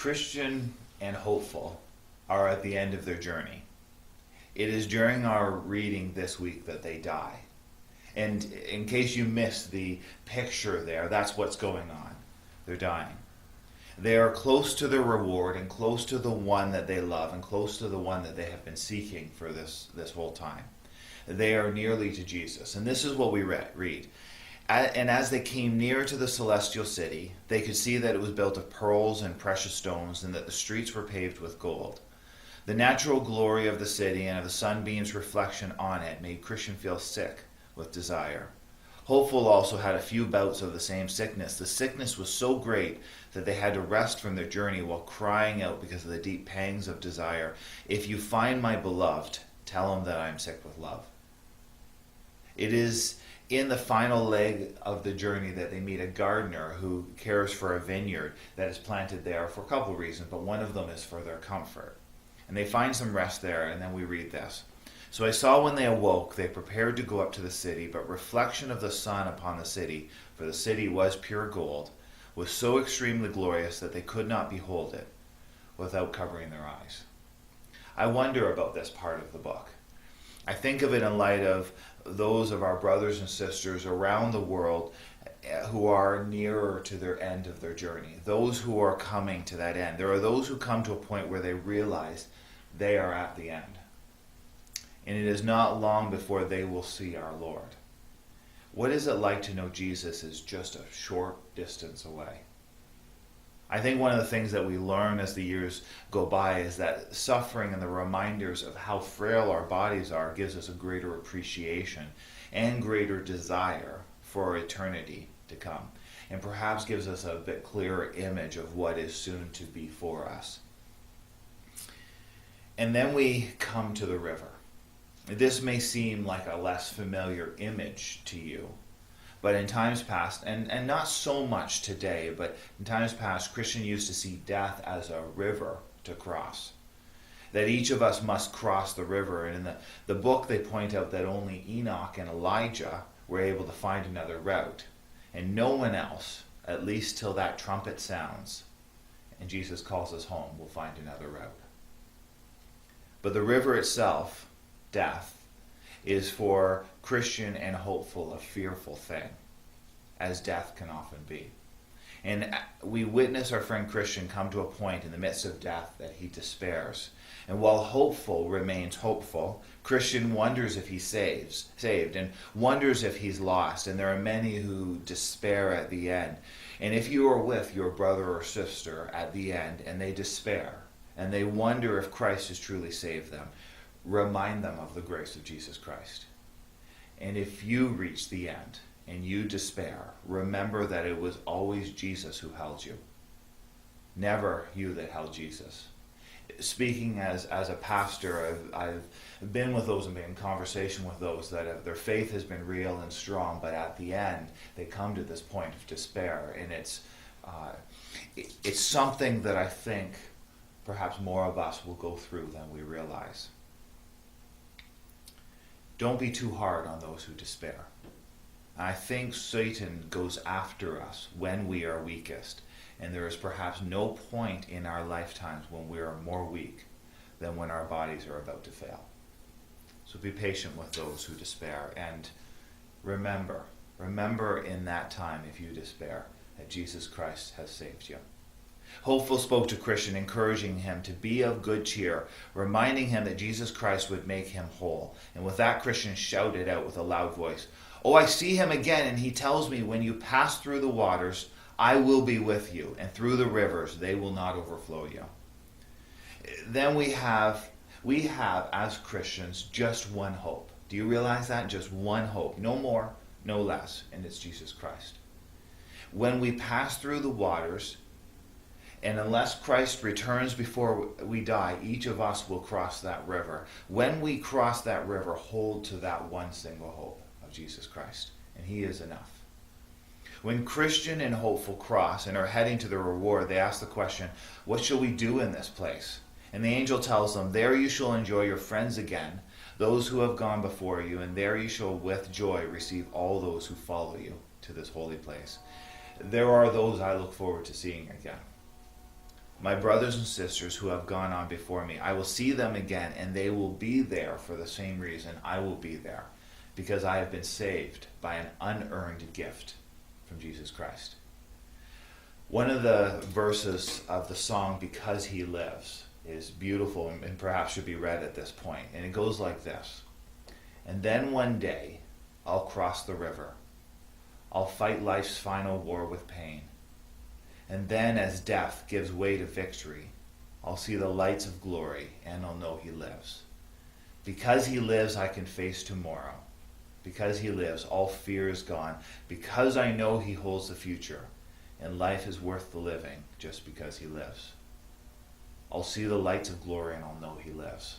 Christian and hopeful are at the end of their journey. It is during our reading this week that they die. And in case you missed the picture there, that's what's going on. They're dying. They are close to their reward and close to the one that they love and close to the one that they have been seeking for this whole time. They are nearly to Jesus. And this is what we read. And as they came near to the celestial city, they could see that it was built of pearls and precious stones, and that the streets were paved with gold. The natural glory of the city and of the sunbeam's reflection on it made Christian feel sick with desire. Hopeful also had a few bouts of the same sickness. The sickness was so great that they had to rest from their journey while crying out because of the deep pangs of desire. If you find my beloved, tell him that I am sick with love. It is in the final leg of the journey that they meet a gardener who cares for a vineyard that is planted there for a couple of reasons, but one of them is for their comfort. And they find some rest there, and then we read this. So I saw when they awoke, they prepared to go up to the city, but reflection of the sun upon the city, for the city was pure gold, was so extremely glorious that they could not behold it without covering their eyes. I wonder about this part of the book. I think of it in light of those of our brothers and sisters around the world who are nearer to their end of their journey, those who are coming to that end. There are those who come to a point where they realize they are at the end. And it is not long before they will see our Lord. What is it like to know Jesus is just a short distance away? I think one of the things that we learn as the years go by is that suffering and the reminders of how frail our bodies are gives us a greater appreciation and greater desire for eternity to come, and perhaps gives us a bit clearer image of what is soon to be for us. And then we come to the river. This may seem like a less familiar image to you, but in times past, and not so much today, but in times past, Christians used to see death as a river to cross. That each of us must cross the river. And in the book, they point out that only Enoch and Elijah were able to find another route. And no one else, at least till that trumpet sounds, and Jesus calls us home, will find another route. But the river itself, death, is for Christian and hopeful a fearful thing, as death can often be. And we witness our friend Christian come to a point in the midst of death that he despairs. And while hopeful remains hopeful, Christian wonders if he's saved, and wonders if he's lost. And there are many who despair at the end. And if you are with your brother or sister at the end and they despair, and they wonder if Christ has truly saved them, remind them of the grace of Jesus Christ. And if you reach the end and you despair, remember that it was always Jesus who held you, never you that held Jesus. Speaking as a pastor, I've been with those and been in conversation with those that their faith has been real and strong, but at the end they come to this point of despair, and it's something that I think perhaps more of us will go through than we realize. Don't be too hard on those who despair. I think Satan goes after us when we are weakest, and there is perhaps no point in our lifetimes when we are more weak than when our bodies are about to fail. So be patient with those who despair, and remember in that time, if you despair, that Jesus Christ has saved you. Hopeful spoke to Christian, encouraging him to be of good cheer, reminding him that Jesus Christ would make him whole. And with that, Christian shouted out with a loud voice, "Oh, I see him again, and he tells me, when you pass through the waters, I will be with you, and through the rivers, they will not overflow you." Then we have, as Christians, just one hope. Do you realize that? Just one hope. No more, no less, and it's Jesus Christ. When we pass through the waters, and unless Christ returns before we die, each of us will cross that river. When we cross that river, hold to that one single hope of Jesus Christ, and he is enough. When Christian and hopeful cross and are heading to the reward, they ask the question, what shall we do in this place? And the angel tells them, there you shall enjoy your friends again, those who have gone before you, and there you shall with joy receive all those who follow you to this holy place. There are those I look forward to seeing again. My brothers and sisters who have gone on before me, I will see them again, and they will be there for the same reason I will be there, because I have been saved by an unearned gift from Jesus Christ. One of the verses of the song, Because He Lives, is beautiful and perhaps should be read at this point. And it goes like this. And then one day, I'll cross the river. I'll fight life's final war with pain. And then as death gives way to victory, I'll see the lights of glory and I'll know He lives. Because He lives, I can face tomorrow. Because He lives, all fear is gone. Because I know He holds the future, and life is worth the living just because He lives. I'll see the lights of glory and I'll know He lives.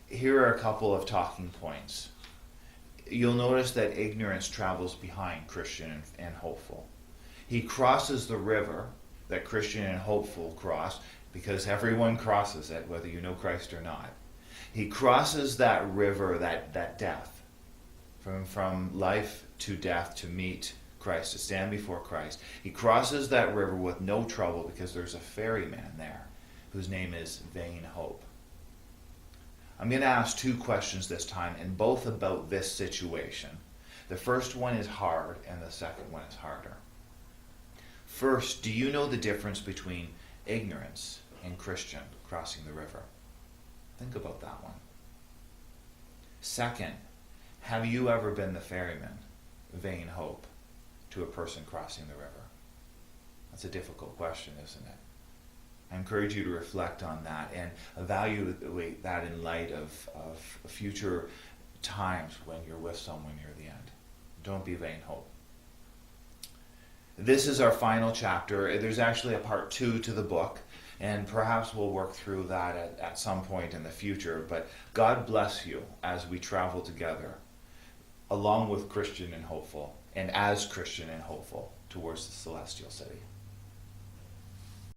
Here are a couple of talking points. You'll notice that ignorance travels behind Christian and hopeful. He crosses the river that Christian and hopeful cross, because everyone crosses it, whether you know Christ or not. He crosses that river, that death, from life to death, to meet Christ, to stand before Christ. He crosses that river with no trouble because there's a ferryman there whose name is Vain Hope. I'm going to ask two questions this time, and both about this situation. The first one is hard, and the second one is harder. First, do you know the difference between ignorance and Christian crossing the river? Think about that one. Second, have you ever been the ferryman, Vain Hope, to a person crossing the river? That's a difficult question, isn't it? I encourage you to reflect on that and evaluate that in light of future times when you're with someone near the end. Don't be vain hope. This is our final chapter. There's actually a part 2 to the book, and perhaps we'll work through that at some point in the future. But God bless you as we travel together, along with Christian and hopeful, and as Christian and hopeful, towards the celestial city.